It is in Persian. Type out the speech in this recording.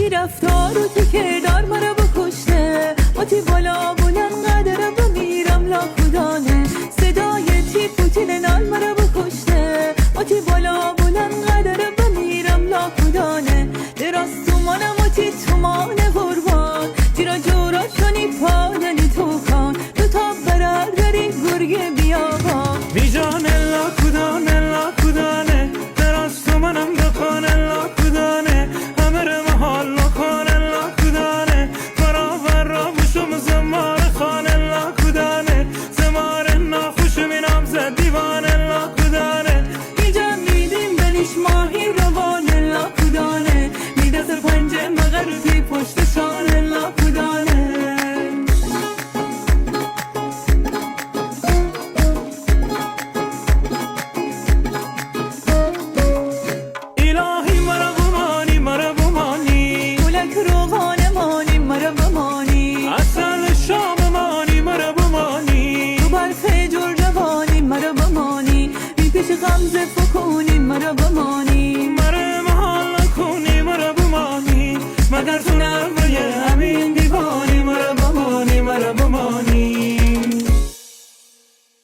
تی رفتار و تی کردار مرا بکشته و تی بالا بلند قدر بمیرم لاکودانه صدای تی پوتین نال مرا بکشته و تی بالا بلند قدر بمیرم لاکودانه دراست تو منم و تی تومانه قربان تی را جورا کنی پادنی تو کان تو تا برر داری گرگ بیابان بیجانه لاکودانه لاکودانه دراست تو منم دکانه لاکودانه همه رو محال لکنه لاکودانه برابر را بشم زمار خانه لاکودانه زمار ناخوش مینام زد دیوانه لاکودانه اینجا میدیم بلیش ماهی روانه لاکودانه میدست پنجه مغرفی پشت شانه لاکودانه الهی مرا بمانی گلک روغانه مانی مرا بمانی اصل شام مانی مرا بمانی تو برف جور جوانی مرا بمانی بی پیش غمزه فکونی مرا بمانی مرا محال کنی مرا بمانی مگر تو نباید همین دیوانی مرا بمانی